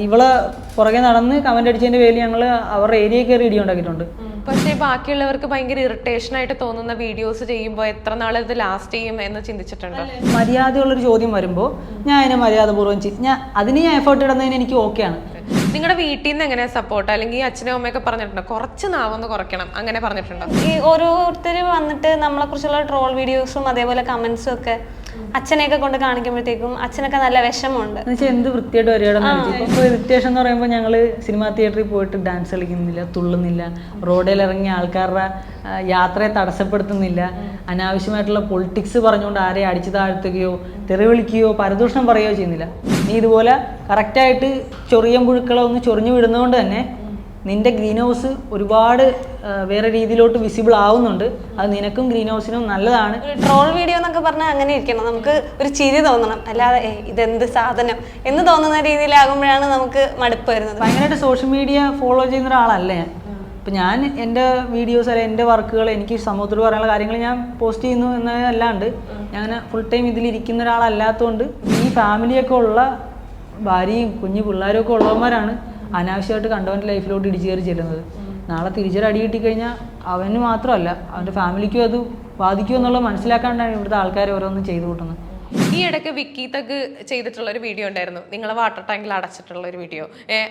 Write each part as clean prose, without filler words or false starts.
ഇവളെ പുറകെ നടന്ന് കമന്റ് അടിച്ചതിന്റെ പേരിൽ ഞങ്ങൾ അവരുടെ ഏരിയ കയറി ഇടി ഉണ്ടാക്കിയിട്ടുണ്ട്. പക്ഷേ ബാക്കിയുള്ളവർക്ക് ഭയങ്കര ഇറിറ്റേഷൻ ആയിട്ട് തോന്നുന്ന വീഡിയോസ് ചെയ്യുമ്പോൾ എത്ര നാൾ ഇത് ലാസ്റ്റ് ചെയ്യും എന്ന് ചിന്തിച്ചിട്ടുണ്ടോ? മര്യാദയുള്ളൊരു ചോദ്യം വരുമ്പോൾ ഞാൻ അതിനെ മര്യാദപൂർവ്വം അതിന് ഞാൻ എഫേർട്ട് ഇടുന്നതിന് എനിക്ക് ഓക്കെയാണ്. നിങ്ങളുടെ വീട്ടിൽ നിന്ന് എങ്ങനെയാ സപ്പോർട്ട്? അല്ലെങ്കിൽ അച്ഛനും അമ്മയൊക്കെ പറഞ്ഞിട്ടുണ്ടോ കുറച്ച് നാവൊന്ന് കുറയ്ക്കണം അങ്ങനെ പറഞ്ഞിട്ടുണ്ടോ? ഈ ഓരോരുത്തർ വന്നിട്ട് നമ്മളെ കുറിച്ചുള്ള ട്രോൾ വീഡിയോസും അതേപോലെ കമന്റ്സും ഒക്കെ അച്ഛനെയൊക്കെ കൊണ്ട് കാണിക്കുമ്പോഴത്തേക്കും അച്ഛനൊക്കെ നല്ല വിഷമമുണ്ട്. എന്ത് വൃത്തിയായിട്ട് വരികയാണെന്ന് ഇപ്പോൾ ഇറിറ്റേഷൻ എന്ന് പറയുമ്പോൾ ഞങ്ങൾ സിനിമാ തിയേറ്ററിൽ പോയിട്ട് ഡാൻസ് കളിക്കുന്നില്ല, തുള്ളുന്നില്ല, റോഡിൽ ഇറങ്ങിയ ആൾക്കാരുടെ യാത്രയെ തടസ്സപ്പെടുത്തുന്നില്ല, അനാവശ്യമായിട്ടുള്ള പൊളിറ്റിക്സ് പറഞ്ഞുകൊണ്ട് ആരെ അടിച്ചു താഴ്ത്തുകയോ തെറി വിളിക്കുകയോ പരദൂഷണം പറയുകയോ ചെയ്യുന്നില്ല. നീ ഇതുപോലെ കറക്റ്റായിട്ട് ചൊറിയം പുഴുക്കളെ ഒന്ന് ചൊറിഞ്ഞു വിടുന്നതുകൊണ്ട് തന്നെ നിന്റെ ഗ്രീൻ ഹൗസ് ഒരുപാട് വേറെ രീതിയിലോട്ട് വിസിബിൾ ആവുന്നുണ്ട്. അത് നിനക്കും ഗ്രീൻ ഹൗസിനും നല്ലതാണ്. ട്രോൾ വീഡിയോ എന്നൊക്കെ പറഞ്ഞാൽ അങ്ങനെ ഇരിക്കണം, നമുക്ക് ഒരു ചിരി തോന്നണം, അല്ലാതെ ഇതെന്ത് സാധനം എന്ന് തോന്നുന്ന രീതിയിലാകുമ്പോഴാണ് നമുക്ക് മടുപ്പ് വരുന്നത്. ഭയങ്കരമായിട്ട് സോഷ്യൽ മീഡിയ ഫോളോ ചെയ്യുന്ന ഒരാളല്ല ഞാൻ. ഇപ്പം ഞാൻ എൻ്റെ വീഡിയോസ് അല്ലെങ്കിൽ എൻ്റെ വർക്കുകൾ എനിക്ക് സമൂഹത്തിൽ പറയാനുള്ള കാര്യങ്ങൾ ഞാൻ പോസ്റ്റ് ചെയ്യുന്നു എന്നല്ലാണ്ട് ഞാൻ ഫുൾ ടൈം ഇതിലിരിക്കുന്ന ഒരാളല്ലാത്തതുകൊണ്ട് ഈ ഫാമിലിയൊക്കെ ഉള്ള ഭാര്യയും കുഞ്ഞു പിള്ളേരും ഒക്കെ ഉള്ളവന്മാരാണ് അനാവശ്യമായിട്ട് കണ്ടവൻ്റെ ലൈഫിലോട്ട് ഇടിച്ചു കയറി ചെല്ലുന്നത്. നാളെ തിരിച്ചൊരു അടി കിട്ടിക്കഴിഞ്ഞാൽ അവന് മാത്രമല്ല അവൻ്റെ ഫാമിലിക്കും അത് ബാധിക്കും എന്നുള്ളത് മനസ്സിലാക്കാണ്ടാണ് ഇവിടുത്തെ ആൾക്കാർ ഓരോന്നും ചെയ്തു കൂട്ടുന്നത്. ഈ ഇടയ്ക്ക് വിക്കി തഗ് ചെയ്തിട്ടുള്ള ഒരു വീഡിയോ ഉണ്ടായിരുന്നു, നിങ്ങളെ വാട്ടർ ടാങ്കിൽ അടച്ചിട്ടുള്ള ഒരു വീഡിയോ.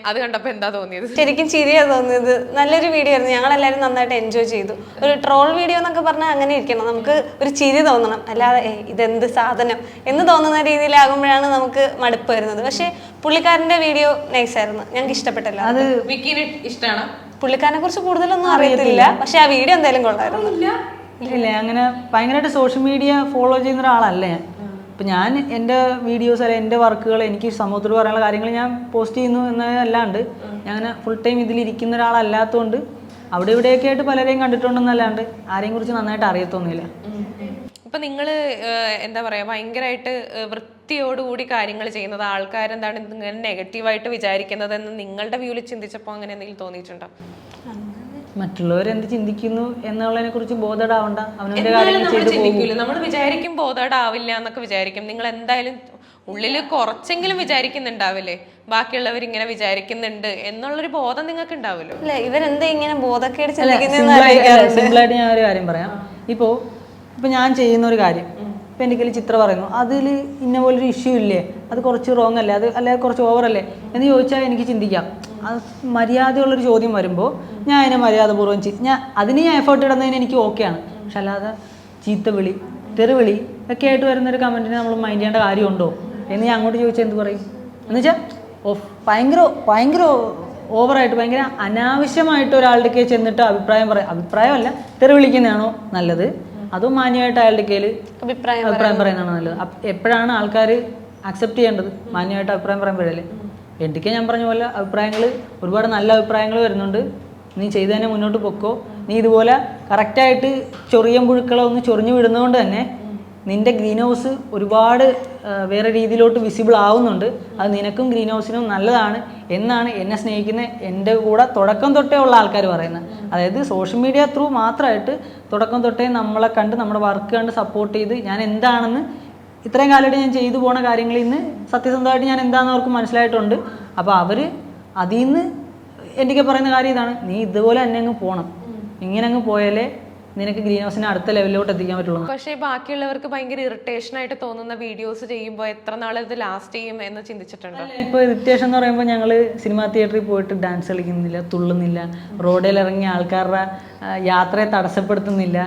അത് കണ്ടപ്പോൾ എന്താ തോന്നിയത്? ശരിക്കും ചിരിയാണ് തോന്നിയത്. നല്ലൊരു വീഡിയോ ആയിരുന്നു, ഞങ്ങളെല്ലാവരും നന്നായിട്ട് എൻജോയ് ചെയ്തു. ഒരു ട്രോൾ വീഡിയോ എന്നൊക്കെ പറഞ്ഞാൽ അങ്ങനെ ഇരിക്കണം, നമുക്ക് ഒരു ചിരി തോന്നണം, അല്ലാതെ ഇതെന്ത് സാധനം എന്ന് തോന്നുന്ന രീതിയിലാകുമ്പോഴാണ് നമുക്ക് മടുപ്പ് വരുന്നത്. പക്ഷേ പുള്ളിക്കാരൻ്റെ വീഡിയോ നൈസായിരുന്നു, ഞങ്ങൾക്ക് ഇഷ്ടപ്പെട്ടല്ല. അത് വിക്കിന് ഇഷ്ടമാണ്. പുള്ളിക്കാരനെ കുറിച്ച് കൂടുതലൊന്നും അറിയത്തില്ല, പക്ഷെ ആ വീഡിയോ എന്തായാലും കൊള്ളായിരുന്നു. ഇല്ല അങ്ങനെ ഭയങ്കരമായിട്ട് സോഷ്യൽ മീഡിയ ഫോളോ ചെയ്യുന്ന ഒരാളല്ല ഞാൻ. ഇപ്പം ഞാൻ എൻ്റെ വീഡിയോസ് അല്ലെങ്കിൽ എൻ്റെ വർക്കുകൾ എനിക്ക് സമൂഹത്തിൽ പറയാനുള്ള കാര്യങ്ങൾ ഞാൻ പോസ്റ്റ് ചെയ്യുന്നു എന്നല്ലാണ്ട് ഞാൻ ഫുൾ ടൈം ഇതിലിരിക്കുന്ന ഒരാളല്ലാത്തതുകൊണ്ട് അവിടെ ഇവിടെയൊക്കെ ആയിട്ട് പലരെയും കണ്ടിട്ടുണ്ടെന്നല്ലാണ്ട് ആരെയും കുറിച്ച് നന്നായിട്ട് അറിയത്തൊന്നുമില്ല. ഇപ്പം നിങ്ങൾ എന്താ പറയുക ഭയങ്കരമായിട്ട് വൃത്തിയോടുകൂടി കാര്യങ്ങൾ ചെയ്യുന്നത് ആൾക്കാരെന്താണ് ഇങ്ങനെ നെഗറ്റീവായിട്ട് വിചാരിക്കുന്നതെന്ന് നിങ്ങളുടെ വ്യൂവിൽ ചിന്തിച്ചപ്പോൾ അങ്ങനെ എന്തെങ്കിലും തോന്നിയിട്ടുണ്ടോ? മറ്റുള്ളവരെന്ത് ചിന്തിക്കുന്നു എന്നുള്ളതിനെ കുറിച്ച് ബോധേഡാവണ്ട, അവനവൻ്റെ കാര്യങ്ങൾ ചെയ്ത് ചിന്തിക്കില്ല. നമ്മൾ വിചാരിക്കും ബോധേഡാവില്ല എന്നൊക്കെ വിചാരിക്കും. നിങ്ങൾ എന്തായാലും ഉള്ളിൽ കുറച്ചെങ്കിലും വിചാരിക്കുന്നുണ്ടാവില്ലേ ബാക്കിയുള്ളവർ ഇങ്ങനെ വിചാരിക്കുന്നുണ്ട് എന്നുള്ളൊരു ബോധം നിങ്ങൾക്ക് ഉണ്ടാവില്ലോ? അല്ല, ഇവരെന്താ ഇങ്ങനെ ബോധക്കേട് സിമ്പിളായിട്ട് ഞാൻ ഒരു കാര്യം പറയാം. ഇപ്പോൾ ഞാൻ ചെയ്യുന്ന ഒരു കാര്യം, ഇപ്പം എൻ്റെ കയ്യിൽ ചിത്രം പറയുന്നു, അതിൽ ഇന്ന പോലൊരു ഇഷ്യൂ ഇല്ലേ, അത് കുറച്ച് റോങ് അല്ലേ, അത് അല്ലെ കുറച്ച് ഓവറല്ലേ എന്ന് ചോദിച്ചാൽ എനിക്ക് ചിന്തിക്കാം. അത് മര്യാദയുള്ളൊരു ചോദ്യം വരുമ്പോൾ ഞാൻ അതിനെ മര്യാദപൂർവ്വം അതിന് ഞാൻ എഫേർട്ട് ഇടുന്നതിന് എനിക്ക് ഓക്കെയാണ്. പക്ഷെ അല്ലാതെ ചീത്തവിളി തെറിവിളി ഒക്കെ ആയിട്ട് വരുന്നൊരു കമൻറ്റിന് നമ്മൾ മൈൻഡ് ചെയ്യേണ്ട കാര്യമുണ്ടോ എന്ന് ഞാൻ അങ്ങോട്ട് ചോദിച്ചാൽ എന്ത് പറയും? എന്നുവെച്ചാൽ ഭയങ്കര ഓവറായിട്ട് ഭയങ്കര അനാവശ്യമായിട്ട് ഒരാളുടെ ചെന്നിട്ട് അഭിപ്രായമല്ല തെറി വിളിക്കുന്നതാണോ നല്ലത്, അതോ മാന്യമായിട്ട് അയാളുടെ കയ്യിൽ അഭിപ്രായം പറയുന്നതാണോ നല്ലത്? എപ്പോഴാണ് ആൾക്കാർ അക്സെപ്റ്റ് ചെയ്യേണ്ടത്? മാന്യമായിട്ട് അഭിപ്രായം പറയുമ്പോഴല്ലേ. എനിക്ക് ഞാൻ പറഞ്ഞ പോലെ അഭിപ്രായങ്ങൾ ഒരുപാട് നല്ല അഭിപ്രായങ്ങൾ വരുന്നുണ്ട്. നീ ചെയ്ത് തന്നെ മുന്നോട്ട് പൊക്കോ. നീ ഇതുപോലെ കറക്റ്റായിട്ട് ചൊറിയം പുഴുക്കളെ ഒന്ന് ചൊറിഞ്ഞു വിടുന്നതുകൊണ്ട് തന്നെ നിന്റെ ഗ്രീൻ ഹൗസ് ഒരുപാട് വേറെ രീതിയിലോട്ട് വിസിബിൾ ആവുന്നുണ്ട്. അത് നിനക്കും ഗ്രീൻ ഹൗസിനും നല്ലതാണ് എന്നാണ് എന്നെ സ്നേഹിക്കുന്ന എൻ്റെ കൂടെ തുടക്കം തൊട്ടേ ഉള്ള ആൾക്കാർ പറയുന്നത്. അതായത് സോഷ്യൽ മീഡിയ ത്രൂ മാത്രമായിട്ട് തുടക്കം തൊട്ടേ നമ്മളെ കണ്ട് നമ്മുടെ വർക്ക് കണ്ട് സപ്പോർട്ട് ചെയ്ത് ഞാൻ എന്താണെന്ന് ഇത്രയും കാലമായിട്ട് ഞാൻ ചെയ്തു പോണ കാര്യങ്ങളിൽ നിന്ന് സത്യസന്ധമായിട്ട് ഞാൻ എന്താണെന്ന് അവർക്ക് മനസ്സിലായിട്ടുണ്ട്. അപ്പോൾ അവർ അതിൽ നിന്ന് എനിക്ക് പറയുന്ന കാര്യം ഇതാണ്, നീ ഇതുപോലെ തന്നെ അങ്ങ് പോകണം, ഇങ്ങനെ അങ്ങ് പോയാലേ നിനക്ക് ഗ്രീൻ ഹൗസിനെ അടുത്ത ലെവലിലോട്ട് എത്തിക്കാൻ പറ്റുള്ളൂ. പക്ഷേ ബാക്കിയുള്ളവർക്ക് ഭയങ്കര ഇറിറ്റേഷൻ ആയിട്ട് തോന്നുന്ന വീഡിയോസ് ചെയ്യുമ്പോൾ എത്ര നാൾ ഇത് ലാസ്റ്റ് ചെയ്യും എന്ന് ചിന്തിച്ചിട്ടുണ്ടോ? ഇപ്പോൾ ഇറിറ്റേഷൻ എന്ന് പറയുമ്പോൾ ഞങ്ങൾ സിനിമാ തിയേറ്ററിൽ പോയിട്ട് ഡാൻസ് കളിക്കുന്നില്ല, തുള്ളുന്നില്ല, റോഡിൽ ഇറങ്ങിയ ആൾക്കാരുടെ യാത്രയെ തടസ്സപ്പെടുത്തുന്നില്ല,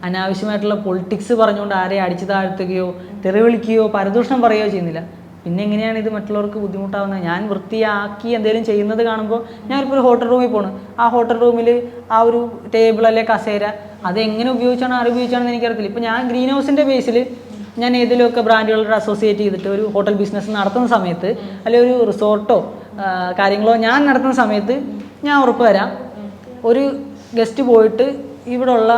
അനാവശ്യമായിട്ടുള്ള പൊളിറ്റിക്സ് പറഞ്ഞുകൊണ്ട് ആരെ അടിച്ചു താഴ്ത്തുകയോ തെറി വിളിക്കുകയോ പരദൂഷണം പറയുകയോ ചെയ്യുന്നില്ല. പിന്നെ എങ്ങനെയാണ് ഇത് മറ്റുള്ളവർക്ക് ബുദ്ധിമുട്ടാവുന്നത്? ഞാൻ വൃത്തിയാക്കി എന്തെങ്കിലും ചെയ്യുന്നത് കാണുമ്പോൾ ഞാനിപ്പോൾ ഒരു ഹോട്ടൽ റൂമിൽ പോകണം, ആ ഹോട്ടൽ റൂമിൽ ആ ഒരു ടേബിൾ അല്ലെ കസേര അതെങ്ങനെ ഉപയോഗിച്ചാണോ ആര് ഉപയോഗിച്ചാണെന്ന് എനിക്കറിയത്തില്ല. ഇപ്പോൾ ഞാൻ ഗ്രീൻ ഹൗസിൻ്റെ ബേസിൽ ഞാൻ ഏതെങ്കിലുമൊക്കെ ബ്രാൻഡുകളോട് അസോസിയേറ്റ് ചെയ്തിട്ട് ഒരു ഹോട്ടൽ ബിസിനസ് നടത്തുന്ന സമയത്ത് അല്ലെങ്കിൽ ഒരു റിസോർട്ടോ കാര്യങ്ങളോ ഞാൻ നടത്തുന്ന സമയത്ത് ഞാൻ ഉറപ്പ് തരാം, ഒരു ഗസ്റ്റ് പോയിട്ട് ഇവിടെയുള്ള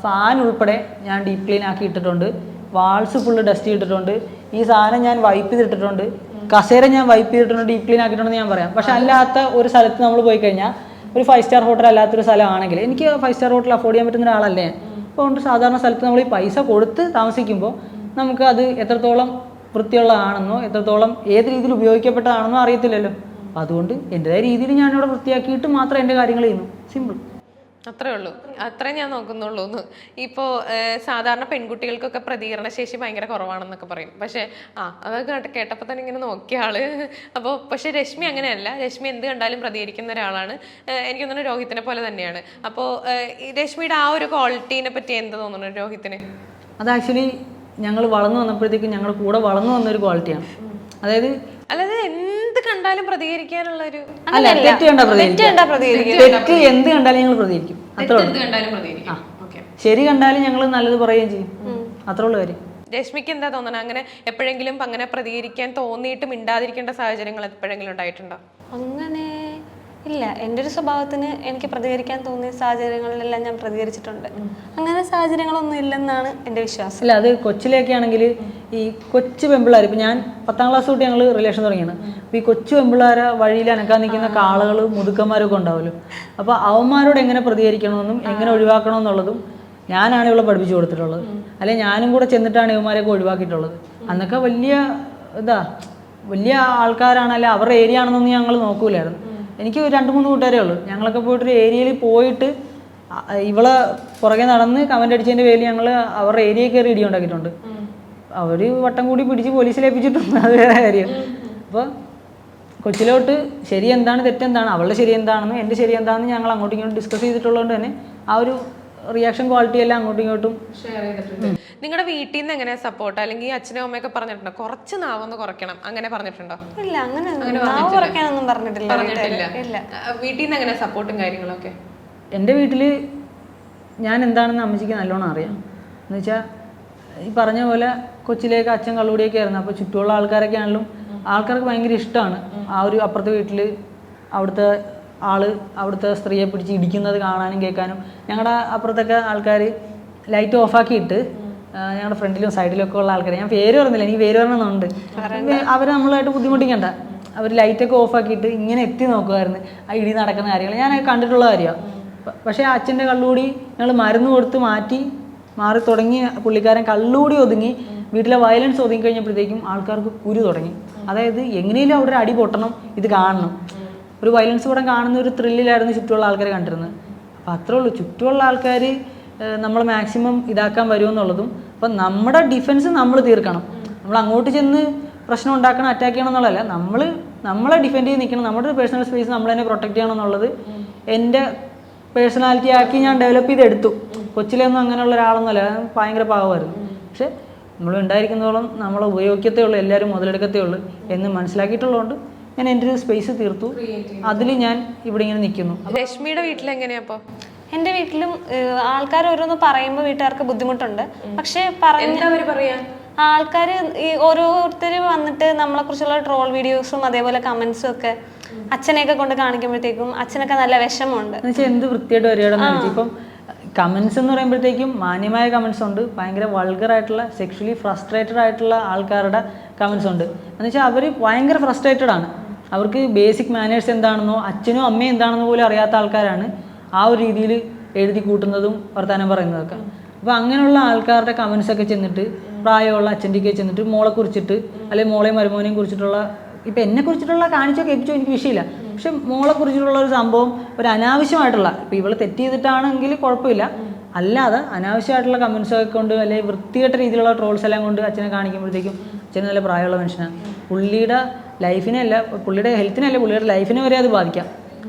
ഫാൻ ഉൾപ്പെടെ ഞാൻ ഡീപ്പ് ക്ലീൻ ആക്കി ഇട്ടിട്ടുണ്ട്, വാൾസ് ഫുള്ള് ഡസ്റ്റ് ചെയ്തിട്ടുണ്ട്, ഈ സാധനം ഞാൻ വൈപ്പ് ചെയ്തിട്ടുണ്ട്, കസേര ഞാൻ വൈപ്പ് ചെയ്തിട്ടുണ്ട്, ഡീപ്പ് ക്ലീൻ ആക്കിയിട്ടുണ്ടെന്ന് ഞാൻ പറയാം. പക്ഷെ അല്ലാത്ത ഒരു സ്ഥലത്ത് നമ്മൾ പോയി കഴിഞ്ഞാൽ ഒരു 5 സ്റ്റാർ ഹോട്ടൽ അല്ലാത്തൊരു സ്ഥലമാണെങ്കിൽ എനിക്ക് 5 സ്റ്റാർ ഹോട്ടൽ അഫോർഡ് ചെയ്യാൻ പറ്റുന്ന ഒരാളല്ലേ. അപ്പോൾ സാധാരണ സ്ഥലത്ത് നമ്മൾ ഈ പൈസ കൊടുത്ത് താമസിക്കുമ്പോൾ നമുക്ക് അത് എത്രത്തോളം വൃത്തിയുള്ളതാണെന്നോ എത്രത്തോളം ഏത് രീതിയിൽ ഉപയോഗിക്കപ്പെട്ടതാണെന്നോ അറിയത്തില്ലല്ലോ. അപ്പം അതുകൊണ്ട് എൻ്റെതായ രീതിയിൽ ഞാനിവിടെ വൃത്തിയാക്കിയിട്ട് മാത്രം എൻ്റെ കാര്യങ്ങൾ ചെയ്യുന്നു. സിമ്പിൾ. അത്രേ ഉള്ളൂ, അത്രേ ഞാൻ നോക്കുന്നുള്ളൂ എന്ന്. ഇപ്പോൾ സാധാരണ പെൺകുട്ടികൾക്കൊക്കെ പ്രതികരണശേഷി ഭയങ്കര കുറവാണെന്നൊക്കെ പറയും. പക്ഷേ അതൊക്കെ കേട്ടപ്പോൾ തന്നെ ഇങ്ങനെ നോക്കിയ ആള്. അപ്പോൾ പക്ഷേ രശ്മി അങ്ങനെയല്ല. രശ്മി എന്ത് കണ്ടാലും പ്രതികരിക്കുന്ന ഒരാളാണ്. എനിക്ക് തോന്നുന്നു രോഹിത്തിനെ പോലെ തന്നെയാണ്. അപ്പോൾ രശ്മിയുടെ ആ ഒരു ക്വാളിറ്റീനെ പറ്റി എന്ത് തോന്നുന്നു രോഹിത്തിന്? അത് ആക്ച്വലി ഞങ്ങൾ വളർന്നു വന്നപ്പോഴത്തേക്കും ഞങ്ങളുടെ കൂടെ വളർന്നു വന്നൊരു ക്വാളിറ്റിയാണ്. അതായത് അല്ലാതെ എന്ത് കണ്ടാലും പ്രതികരിക്കാനുള്ള ഒരു അല്ല, തെറ്റ് കണ്ടാൽ പ്രതികരിക്കും. തെറ്റ് എന്ത് കണ്ടാലും ഞങ്ങൾ പ്രതികരിക്കും. അത്രേ ഉള്ളൂ. ശരി കണ്ടാലും ഞങ്ങൾ നല്ലത് പറയുകയും ചെയ്യും. അത്രേ ഉള്ളൂ കാര്യം. രശ്മിക്ക് എന്താ തോന്നണത്? അങ്ങനെ എപ്പോഴെങ്കിലും അങ്ങനെ പ്രതികരിക്കാൻ തോന്നിയിട്ട് മിണ്ടാതിരിക്കേണ്ട സാഹചര്യങ്ങൾ എപ്പോഴെങ്കിലും ഉണ്ടായിട്ടുണ്ടോ? അങ്ങനെ ഇല്ല. എൻ്റെ ഒരു സ്വഭാവത്തിന് എനിക്ക് പ്രതികരിക്കാൻ തോന്നിയ സാഹചര്യങ്ങളിലെല്ലാം ഞാൻ പ്രതികരിച്ചിട്ടുണ്ട്. അങ്ങനെ സാഹചര്യങ്ങളൊന്നും ഇല്ലെന്നാണ് എൻ്റെ വിശ്വാസം. ഇല്ല, അത് കൊച്ചിലേക്ക് ആണെങ്കിൽ ഈ കൊച്ചു പെമ്പിള്ളേർ, ഇപ്പം ഞാൻ 10ാം ക്ലാസ് തൊട്ട് ഞങ്ങൾ റിലേഷൻ തുടങ്ങിയാണ്. അപ്പോൾ ഈ കൊച്ചു പെമ്പിള്ളേരെ വഴിയിൽ അനക്കാൻ നിൽക്കുന്ന കാളകൾ മുതുക്കന്മാരൊക്കെ ഉണ്ടാവുമല്ലോ. അപ്പോൾ അവന്മാരോട് എങ്ങനെ പ്രതികരിക്കണമെന്നും എങ്ങനെ ഒഴിവാക്കണമെന്നുള്ളതും ഞാനാണ് ഇവളെ പഠിപ്പിച്ചു കൊടുത്തിട്ടുള്ളത്. അല്ലെങ്കിൽ ഞാനും കൂടെ ചെന്നിട്ടാണ് ഇവന്മാരെയൊക്കെ ഒഴിവാക്കിയിട്ടുള്ളത്. അന്നൊക്കെ വലിയ ആൾക്കാരാണല്ലേ, അവരുടെ ഏരിയ ആണെന്നൊന്നും ഞങ്ങൾ നോക്കൂലായിരുന്നു. എനിക്ക് 2-3 കൂട്ടുകാരേ ഉള്ളൂ. ഞങ്ങളൊക്കെ പോയിട്ടൊരു ഏരിയയിൽ പോയിട്ട് ഇവളെ പുറകെ നടന്ന് കമൻ്റ് അടിച്ചതിൻ്റെ പേരിൽ ഞങ്ങൾ അവരുടെ ഏരിയയിൽ കയറി ഇടി ഉണ്ടാക്കിയിട്ടുണ്ട്. അവർ വട്ടം കൂടി പിടിച്ച് പോലീസിലേൽപ്പിച്ചിട്ടുണ്ട്. അത് വേറെ കാര്യം. അപ്പോൾ കൊച്ചിലോട്ട് ശരി എന്താണ് തെറ്റെന്താണ്, അവളുടെ ശരി എന്താണെന്നും എൻ്റെ ശരി എന്താണെന്ന് ഞങ്ങൾ അങ്ങോട്ടും ഇങ്ങോട്ടും ഡിസ്കസ് ചെയ്തിട്ടുള്ളതുകൊണ്ട് തന്നെ ആ ഒരു റിയാക്ഷൻ ക്വാളിറ്റി എല്ലാം അങ്ങോട്ടും ഇങ്ങോട്ടും ഷെയർ ചെയ്തിട്ടുണ്ട്. നിങ്ങളുടെ വീട്ടിൽ നിന്ന് എങ്ങനെ സപ്പോർട്ട്, അല്ലെങ്കിൽ അച്ഛനും അമ്മയൊക്കെ പറഞ്ഞിട്ടുണ്ടോ കുറച്ച് നാവൊന്ന് കുറയ്ക്കണം അങ്ങനെ പറഞ്ഞിട്ടുണ്ടോ? ഇല്ല, അങ്ങനെ കുറയ്ക്കാനൊന്നും പറഞ്ഞിട്ടില്ല. വീട്ടിൽ നിന്ന് എങ്ങനെ സപ്പോർട്ടും കാര്യങ്ങളൊക്കെ? എൻ്റെ വീട്ടിൽ ഞാൻ എന്താണെന്ന് അമ്മച്ചിക്ക് നല്ലോണം അറിയാം. എന്ന് വെച്ചാൽ ഈ പറഞ്ഞ പോലെ കൊച്ചിലേക്ക് അച്ഛൻ കള്ളുകൂടിയൊക്കെ ആയിരുന്നു. അപ്പോൾ ചുറ്റുമുള്ള ആൾക്കാരൊക്കെ ആണെങ്കിലും ആൾക്കാർക്ക് ഭയങ്കര ഇഷ്ടമാണ് ആ ഒരു അപ്പുറത്തെ വീട്ടിൽ അവിടുത്തെ സ്ത്രീയെ പിടിച്ച് ഇടിക്കുന്നത് കാണാനും കേൾക്കാനും. ഞങ്ങളുടെ അപ്പുറത്തൊക്കെ ആൾക്കാർ ലൈറ്റ് ഓഫാക്കിയിട്ട് ഞങ്ങളുടെ ഫ്രണ്ടിലും സൈഡിലും ഒക്കെ ഉള്ള ആൾക്കാർ, ഞാൻ പേര് പറഞ്ഞില്ല, എനിക്ക് പേര് പറയണമെന്നുണ്ട്, അവരെ നമ്മളായിട്ട് ബുദ്ധിമുട്ടിക്കണ്ട, അവർ ലൈറ്റൊക്കെ ഓഫാക്കിയിട്ട് ഇങ്ങനെ എത്തി നോക്കുമായിരുന്നു ആ ഇടി നടക്കുന്ന കാര്യങ്ങൾ. ഞാൻ കണ്ടിട്ടുള്ള കാര്യമാണ്. പക്ഷേ അച്ഛൻ്റെ കള്ളുകൂടി ഞങ്ങൾ മരുന്ന് കൊടുത്ത് മാറി തുടങ്ങി പുള്ളിക്കാരൻ കള്ളുകൂടി ഒതുങ്ങി വീട്ടിലെ വയലൻസ് ഒതുങ്ങി കഴിഞ്ഞപ്പോഴത്തേക്കും ആൾക്കാർക്ക് കുരു തുടങ്ങി. അതായത് എങ്ങനെയും അവിടെ ഒരു അടി പൊട്ടണം, ഇത് കാണണം. ഒരു വയലൻസ് പടം കാണുന്ന ഒരു ത്രില്ലിലായിരുന്നു ചുറ്റുമുള്ള ആൾക്കാരെ കണ്ടിരുന്നത്. അപ്പോൾ അത്രേ ഉള്ളൂ. ചുറ്റുമുള്ള ആൾക്കാർ നമ്മൾ മാക്സിമം ഇതാക്കാൻ വരുമെന്നുള്ളതും. അപ്പം നമ്മുടെ ഡിഫെൻസ് നമ്മൾ തീർക്കണം. നമ്മൾ അങ്ങോട്ട് ചെന്ന് പ്രശ്നം ഉണ്ടാക്കണം, അറ്റാക്ക് ചെയ്യണം എന്നുള്ളതല്ല, നമ്മളെ ഡിഫെൻഡ് ചെയ്ത് നിൽക്കണം. നമ്മുടെ പേഴ്സണൽ സ്പേസ് നമ്മൾ തന്നെ പ്രൊട്ടക്ട് ചെയ്യണം എന്നുള്ളത് എൻ്റെ പേഴ്സണാലിറ്റി ആക്കി ഞാൻ ഡെവലപ്പ് ചെയ്തെടുത്തു. കൊച്ചിലൊന്നും അങ്ങനെയുള്ള ഒരാളൊന്നുമല്ല, ഭയങ്കര പാവമായിരുന്നു. പക്ഷെ നമ്മൾ ഉണ്ടായിരിക്കുന്നതോളം നമ്മളെ ഉപയോഗിക്കത്തേ ഉള്ളൂ, എല്ലാവരും മുതലെടുക്കത്തേ ഉള്ളൂ എന്ന് മനസ്സിലാക്കിയിട്ടുള്ളതുകൊണ്ട് ഞാൻ എൻ്റെ ഒരു സ്പേസ് തീർത്തു. അതിൽ ഞാൻ ഇവിടെ ഇങ്ങനെ നിൽക്കുന്നു. രശ്മിയുടെ വീട്ടിലെങ്ങനെയാ? അപ്പോൾ എൻ്റെ വീട്ടിലും ആൾക്കാർ ഓരോന്ന് പറയുമ്പോൾ വീട്ടുകാർക്ക് ബുദ്ധിമുട്ടുണ്ട്. പക്ഷെ ആൾക്കാർ ഈ ഓരോരുത്തർ വന്നിട്ട് നമ്മളെ കുറിച്ചുള്ള ട്രോൾ വീഡിയോസും അതേപോലെ കമന്റ്സും ഒക്കെ അച്ഛനെയൊക്കെ കൊണ്ട് കാണിക്കുമ്പോഴത്തേക്കും അച്ഛനൊക്കെ നല്ല വിഷമമുണ്ട്. എന്നുവെച്ചാൽ എന്ത് വൃത്തിയായിട്ട് വരികയാണെന്ന്. ഇപ്പം കമന്റ്സ് എന്ന് പറയുമ്പോഴത്തേക്കും മാന്യമായ കമന്റ്സ് ഉണ്ട്, ഭയങ്കര വൾഗറായിട്ടുള്ള സെക്ഷലി ഫ്രസ്ട്രേറ്റഡ് ആയിട്ടുള്ള ആൾക്കാരുടെ കമന്റ്സ് ഉണ്ട്. എന്നുവെച്ചാൽ അവർ ഭയങ്കര ഫ്രസ്ട്രേറ്റഡ് ആണ്. അവർക്ക് ബേസിക് മാനേഴ്സ് എന്താണെന്നോ അച്ഛനും അമ്മയും എന്താണെന്നോ പോലും അറിയാത്ത ആൾക്കാരാണ് ആ ഒരു രീതിയിൽ എഴുതി കൂട്ടുന്നതും വർത്തമാനം പറയുന്നതൊക്കെ. അപ്പോൾ അങ്ങനെയുള്ള ആൾക്കാരുടെ കമൻസൊക്കെ ചെന്നിട്ട് പ്രായമുള്ള അച്ഛൻ്റെയൊക്കെ ചെന്നിട്ട് മോളെ കുറിച്ചിട്ട് അല്ലെങ്കിൽ മോളെയും മരുമോനെയും കുറിച്ചിട്ടുള്ള, ഇപ്പം എന്നെ കുറിച്ചിട്ടുള്ള കാണിച്ചോ കേൾപ്പിച്ചോ എനിക്ക് വിഷയമില്ല, പക്ഷെ മോളെ കുറിച്ചിട്ടുള്ള ഒരു സംഭവം ഒരു അനാവശ്യമായിട്ടുള്ള, ഇപ്പം ഇവൾ തെറ്റ് ചെയ്തിട്ടാണെങ്കിൽ കുഴപ്പമില്ല, അല്ലാതെ അനാവശ്യമായിട്ടുള്ള കമൻസൊക്കെ കൊണ്ട് അല്ലെങ്കിൽ വൃത്തികെട്ട രീതിയിലുള്ള ട്രോൾസ് എല്ലാം കൊണ്ട് അച്ഛനെ കാണിക്കുമ്പോഴത്തേക്കും അച്ഛൻ നല്ല പ്രായമുള്ള മനുഷ്യനാണ്. പുള്ളിയുടെ ലൈഫിനല്ല, പുള്ളിയുടെ ഹെൽത്തിനല്ല, പുള്ളിയുടെ ലൈഫിനെ വരെ അത് ബാധിക്കാം.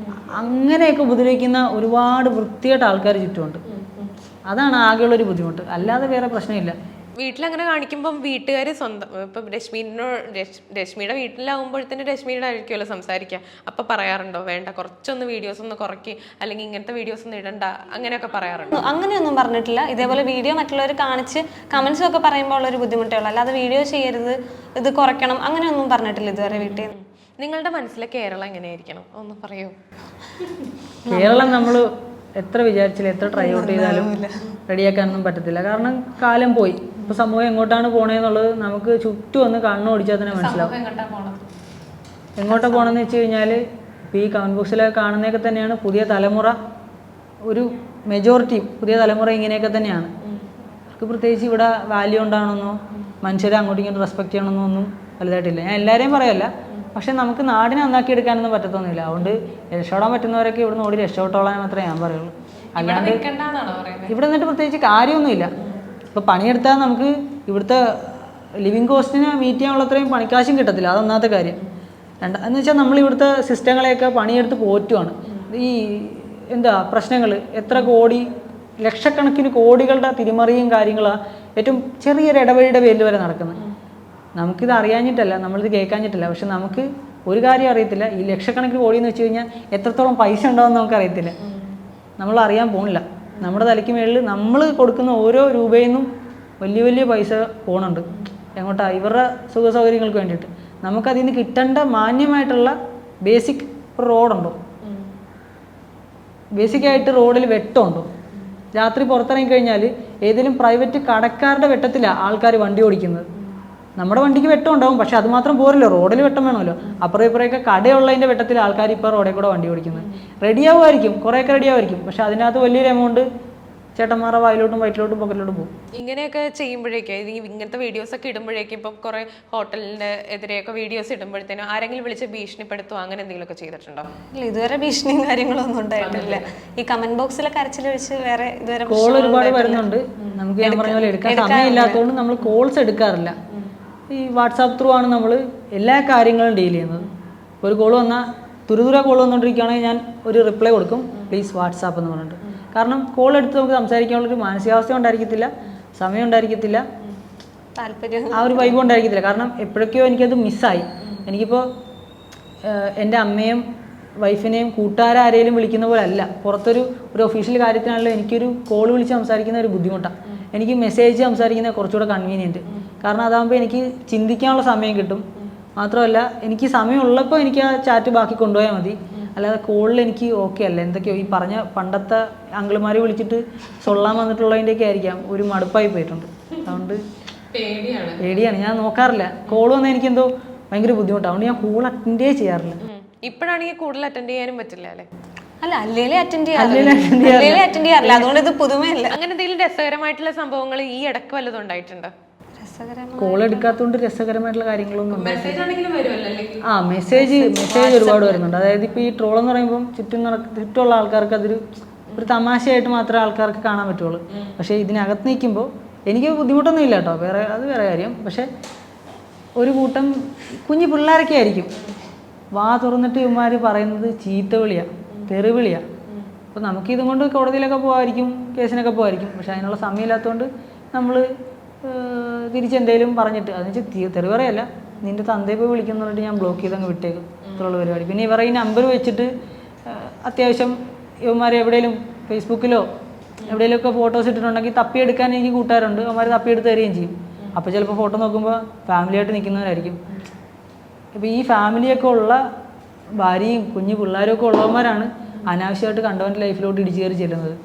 അങ്ങനെയൊക്കെ ഉപദ്രവിക്കുന്ന ഒരുപാട് വൃത്തികെട്ട ആൾക്കാർ ചുറ്റുമുണ്ട്. അതാണ് ആകെയുള്ളൊരു ബുദ്ധിമുട്ട്, അല്ലാതെ വേറെ പ്രശ്നമില്ല. വീട്ടിലങ്ങനെ കാണിക്കുമ്പം വീട്ടുകാർ സ്വന്തം ഇപ്പം രശ്മിയുടെ വീട്ടിലാവുമ്പോഴത്തേന് രശ്മിയുടെ ആയിരിക്കുമല്ലോ സംസാരിക്കുക. അപ്പം പറയാറുണ്ടോ വേണ്ട കുറച്ചൊന്ന് വീഡിയോസ് ഒന്ന് കുറയ്ക്ക്, അല്ലെങ്കിൽ ഇങ്ങനത്തെ വീഡിയോസ് ഒന്നും ഇടണ്ട, അങ്ങനെയൊക്കെ പറയാറുണ്ടോ? അങ്ങനെയൊന്നും പറഞ്ഞിട്ടില്ല. ഇതേപോലെ വീഡിയോ മറ്റുള്ളവർ കാണിച്ച് കമന്റ്സും ഒക്കെ പറയുമ്പോൾ ഉള്ളൊരു ബുദ്ധിമുട്ടേ ഉള്ളൂ, അല്ലാതെ വീഡിയോ ചെയ്യരുത്, ഇത് കുറയ്ക്കണം, അങ്ങനെയൊന്നും പറഞ്ഞിട്ടില്ല ഇതുവരെ വീട്ടിൽ. നിങ്ങളുടെ മനസ്സിലെ കേരളം എങ്ങനെയായിരിക്കണം ഒന്ന് പറയൂ. കേരളം നമ്മൾ എത്ര വിചാരിച്ചാലും എത്ര ട്രൈ ഔട്ട് ചെയ്താലും റെഡിയാക്കാനൊന്നും പറ്റത്തില്ല. കാരണം കാലം പോയി. ഇപ്പോൾ സമൂഹം എങ്ങോട്ടാണ് പോണേന്നുള്ളത് നമുക്ക് ചുറ്റും ഒന്ന് കണ്ണോടിച്ചാൽ തന്നെ മനസ്സിലാവും. എങ്ങോട്ടാണ് പോകണമെന്ന് വെച്ച് കഴിഞ്ഞാൽ ഇപ്പോൾ ഈ കമൻറ്റ് ബോക്സിലൊക്കെ കാണുന്നതൊക്കെ തന്നെയാണ് പുതിയ തലമുറ, ഒരു മെജോറിറ്റി പുതിയ തലമുറ ഇങ്ങനെയൊക്കെ തന്നെയാണ്. അവർക്ക് പ്രത്യേകിച്ച് ഇവിടെ വാല്യൂ ഉണ്ടാകണമെന്നോ മനുഷ്യരെ അങ്ങോട്ടും ഇങ്ങോട്ടും റെസ്പെക്ട് ചെയ്യണമെന്നൊന്നും വലുതായിട്ടില്ല. ഞാൻ എല്ലാവരെയും പറയല്ല, പക്ഷെ നമുക്ക് നാടിനെ നന്നാക്കി എടുക്കാനൊന്നും പറ്റത്തൊന്നുമില്ല. അതുകൊണ്ട് രക്ഷപ്പെടാൻ പറ്റുന്നവരൊക്കെ ഇവിടുന്ന് ഓടി രക്ഷപ്പെട്ടോളാൻ മാത്രമേ ഞാൻ പറയുള്ളൂ. അല്ലാണ്ട് ഇവിടെ നിന്നിട്ട് പ്രത്യേകിച്ച് കാര്യമൊന്നുമില്ല. ഇപ്പോൾ പണിയെടുത്താൽ നമുക്ക് ഇവിടുത്തെ ലിവിങ് കോസ്റ്റിനെ മീറ്റ് ചെയ്യാനുള്ള അത്രയും പണിക്കാശും കിട്ടത്തില്ല. അതൊന്നാമത്തെ കാര്യം. എന്ന് വെച്ചാൽ നമ്മൾ ഇവിടുത്തെ സിസ്റ്റങ്ങളെയൊക്കെ പണിയെടുത്ത് പോറ്റുവാണ്. ഈ പ്രശ്നങ്ങൾ എത്ര കോടി ലക്ഷക്കണക്കിന് കോടികളുടെ തിരിമറിയും കാര്യങ്ങളാണ് ഏറ്റവും ചെറിയൊരു ഇടവഴിയുടെ പേരിൽ വരെ നടക്കുന്നത്. നമുക്കിത് അറിയാഞ്ഞിട്ടല്ല, നമ്മളിത് കേൾക്കാഞ്ഞിട്ടല്ല, പക്ഷെ നമുക്ക് ഒരു കാര്യം അറിയത്തില്ല. ഈ ലക്ഷക്കണക്കിന് കോടി എന്ന് വെച്ച് കഴിഞ്ഞാൽ എത്രത്തോളം പൈസ ഉണ്ടാവുമെന്ന് നമുക്കറിയത്തില്ല. നമ്മൾ അറിയാൻ പോകുന്നില്ല. നമ്മുടെ തലയ്ക്ക് മേളിൽ നമ്മൾ കൊടുക്കുന്ന ഓരോ രൂപയിൽ നിന്നും വലിയ വലിയ പൈസ പോകുന്നുണ്ട്. എങ്ങോട്ടാ? ഇവരുടെ സുഖ സൗകര്യങ്ങൾക്ക് വേണ്ടിയിട്ട്. നമുക്കതിൽ നിന്ന് കിട്ടേണ്ട മാന്യമായിട്ടുള്ള ബേസിക് റോഡുണ്ടോ? ബേസിക്കായിട്ട് റോഡിൽ വെട്ടമുണ്ടോ? രാത്രി പുറത്തിറങ്ങി കഴിഞ്ഞാൽ ഏതെങ്കിലും പ്രൈവറ്റ് കടക്കാരുടെ വെട്ടത്തിലാണ് ആൾക്കാർ വണ്ടി ഓടിക്കുന്നത്. നമ്മുടെ വണ്ടിക്ക് വെട്ടം ഉണ്ടാവും, പക്ഷെ അത് മാത്രം പോരല്ലോ, റോഡിൽ വെട്ടം വേണമല്ലോ. അപ്പുറം ഇപ്പുറമൊക്കെ കടയുള്ളതിൻ്റെ വെട്ടത്തിൽ ആൾക്കാർ ഇപ്പോൾ റോഡിൽ കൂടെ വണ്ടി ഓടിക്കുന്നത്. റെഡിയാവുമായിരിക്കും, കുറേയൊക്കെ റെഡിയാവുമായിരിക്കും, പക്ഷെ അതിനകത്ത് വലിയൊരു എമൗണ്ട് ചേട്ടന്മാരുടെ വായിലോട്ടും വയറ്റിലോട്ടും പോക്കറ്റിലോട്ടും പോകും. ഇങ്ങനെയൊക്കെ ചെയ്യുമ്പോഴേക്കും ഇങ്ങനത്തെ വീഡിയോസ് ഒക്കെ ഇടുമ്പോഴേക്കും ഇപ്പം കുറെ ഹോട്ടലിന്റെ എതിരെയൊക്കെ വീഡിയോസ് ഇടുമ്പോഴത്തേനും ആരെങ്കിലും വിളിച്ച് ഭീഷണിപ്പെടുത്തുക അങ്ങനെ എന്തെങ്കിലുമൊക്കെ ചെയ്തിട്ടുണ്ടോ? ഇല്ല, ഇതുവരെ ഭീഷണിയും കാര്യങ്ങളൊന്നും ഉണ്ടായിട്ടില്ല. ഈ കമന്റ് ബോക്സിലെ കരച്ചിൽ വെച്ച് വേറെ ഇതുവരെ കോൾ ഒരുപാട് വരുന്നുണ്ട്. നമുക്ക് ഞാൻ പറഞ്ഞ പോലെ എടുക്കാൻ സമയമില്ലാത്തതുകൊണ്ട് നമ്മൾ കോൾസ് എടുക്കാറില്ല. ഈ വാട്സാപ്പ് ത്രൂ ആണ് നമ്മൾ എല്ലാ കാര്യങ്ങളും ഡീൽ ചെയ്യുന്നത്. ഒരു കോൾ വന്നാൽ തുരുതുര കോൾ വന്നുകൊണ്ടിരിക്കുകയാണെങ്കിൽ ഞാൻ ഒരു റിപ്ലൈ കൊടുക്കും, പ്ലീസ് വാട്സാപ്പ് എന്ന് പറഞ്ഞിട്ട്. കാരണം കോൾ എടുത്ത് നമുക്ക് സംസാരിക്കാനുള്ളൊരു മാനസികാവസ്ഥ ഉണ്ടായിരിക്കത്തില്ല, സമയം ഉണ്ടായിരിക്കത്തില്ല, താല്പര്യം, ആ ഒരു വൈബ് ഉണ്ടായിരിക്കത്തില്ല. കാരണം എപ്പോഴൊക്കെയോ എനിക്കത് മിസ്സായി. എനിക്കിപ്പോൾ എൻ്റെ അമ്മയും വൈഫിനെയും കൂട്ടുകാരാരെയും വിളിക്കുന്ന പോലെ അല്ല, പുറത്തൊരു ഒഫീഷ്യൽ കാര്യത്തിനാണല്ലോ എനിക്കൊരു കോൾ വിളിച്ച് സംസാരിക്കുന്ന ഒരു ബുദ്ധിമുട്ടാണ്. എനിക്ക് മെസ്സേജ് സംസാരിക്കുന്നത് കുറച്ചുകൂടെ കൺവീനിയൻറ്റ്. കാരണം അതാകുമ്പോൾ എനിക്ക് ചിന്തിക്കാനുള്ള സമയം കിട്ടും. മാത്രമല്ല എനിക്ക് സമയമുള്ളപ്പോൾ എനിക്ക് ആ ചാറ്റ് ബാക്കി കൊണ്ടുപോയാൽ മതി. അല്ലാതെ കോളിൽ എനിക്ക് ഓക്കെ അല്ല. എന്തൊക്കെയോ ഈ പറഞ്ഞ പണ്ടത്തെ അങ്കിളുമാരെ വിളിച്ചിട്ട് സൊള്ളാൻ വന്നിട്ടുള്ളതിൻ്റെയൊക്കെ ആയിരിക്കാം ഒരു മടുപ്പായി പോയിട്ടുണ്ട്. അതുകൊണ്ട് പേടിയാണ്, ഞാൻ നോക്കാറില്ല. കോൾ വന്നാൽ എനിക്കെന്തോ ഭയങ്കര ബുദ്ധിമുട്ടാണ്. അതുകൊണ്ട് ഞാൻ കോൾ അറ്റൻഡേ ചെയ്യാറില്ല. ഇപ്പോഴാണെങ്കിൽ കൂടുതൽ അറ്റൻഡ് ചെയ്യാനും പറ്റില്ല അല്ലേ? അല്ല, അല്ലേലേ അറ്റൻഡ് ചെയ്യാറില്ല. അതുകൊണ്ട് ഇത് പുതുമയല്ല. അങ്ങനെ എന്തെങ്കിലും രസകരമായിട്ടുള്ള സംഭവങ്ങൾ ഈ ഇടയ്ക്ക് വല്ലതും ഉണ്ടായിട്ടുണ്ടോ? കോൾ എടുക്കാത്തതുകൊണ്ട് രസകരമായിട്ടുള്ള കാര്യങ്ങളൊന്നും മെസ്സേജ് ഒരുപാട് വരുന്നുണ്ട്. അതായത് ഇപ്പോൾ ഈ ട്രോൾ എന്ന് പറയുമ്പോൾ ചുറ്റുമുള്ള ആൾക്കാർക്ക് അതൊരു തമാശയായിട്ട് മാത്രമേ ആൾക്കാർക്ക് കാണാൻ പറ്റുള്ളൂ. പക്ഷേ ഇതിനകത്ത് നിൽക്കുമ്പോൾ എനിക്ക് ബുദ്ധിമുട്ടൊന്നും ഇല്ല കേട്ടോ, അത് വേറെ കാര്യം. പക്ഷേ ഒരു കൂട്ടം കുഞ്ഞു പിള്ളേരൊക്കെ ആയിരിക്കും വാ തുറന്നിട്ട് ഇവന്മാർ പറയുന്നത് ചീത്ത വിളിയാണ്, തെറിവിളിയാണ്. അപ്പോൾ നമുക്കിതും കൊണ്ട് കോടതിയിലൊക്കെ പോകാമായിരിക്കും, കേസിനൊക്കെ പോകാമായിരിക്കും. പക്ഷെ അതിനുള്ള സമയമില്ലാത്തതുകൊണ്ട് നമ്മൾ തിരിച്ചെന്തെങ്കിലും പറഞ്ഞിട്ട് അതെന്ന് വെച്ചാൽ തെറി പറയല്ല, നിൻ്റെ തന്തയെ പോയി വിളിക്കുന്ന പറഞ്ഞിട്ട് ഞാൻ ബ്ലോക്ക് ചെയ്തങ്ങ് വിട്ടേക്കും. ഇത്രയുള്ള പരിപാടി. പിന്നെ ഇവരെ ഈ നമ്പർ വെച്ചിട്ട് അത്യാവശ്യം ഇവന്മാരെ എവിടെയെങ്കിലും ഫേസ്ബുക്കിലോ എവിടെയെങ്കിലുമൊക്കെ ഫോട്ടോസ് ഇട്ടിട്ടുണ്ടെങ്കിൽ തപ്പിയെടുക്കാൻ എനിക്ക് കൂട്ടുകാരുണ്ട്. അവന്മാർ തപ്പിയെടുത്ത് തരികയും ചെയ്യും. അപ്പോൾ ചിലപ്പോൾ ഫോട്ടോ നോക്കുമ്പോൾ ഫാമിലിയായിട്ട് നിൽക്കുന്നവരായിരിക്കും. ഇപ്പോൾ ഈ ഫാമിലിയൊക്കെ ഉള്ള ഭാര്യയും കുഞ്ഞു പിള്ളേരും ഒക്കെ ഉള്ളവന്മാരാണ് അനാവശ്യമായിട്ട് കണ്ടവൻ്റെ ലൈഫിലോട്ട് ഇടിച്ചു കയറി ചെല്ലുന്നത്.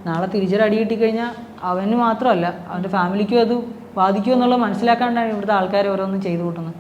നാളെ തിരിച്ചൊരു അടി കിട്ടിക്കഴിഞ്ഞാൽ അവന് മാത്രമല്ല അവൻ്റെ ഫാമിലിക്കും അത് ബാധിക്കുമെന്നുള്ളത് മനസ്സിലാക്കാണ്ടാണ് ഇവിടുത്തെ ആൾക്കാർ ഓരോന്നും ചെയ്തു കൂട്ടുന്നത്.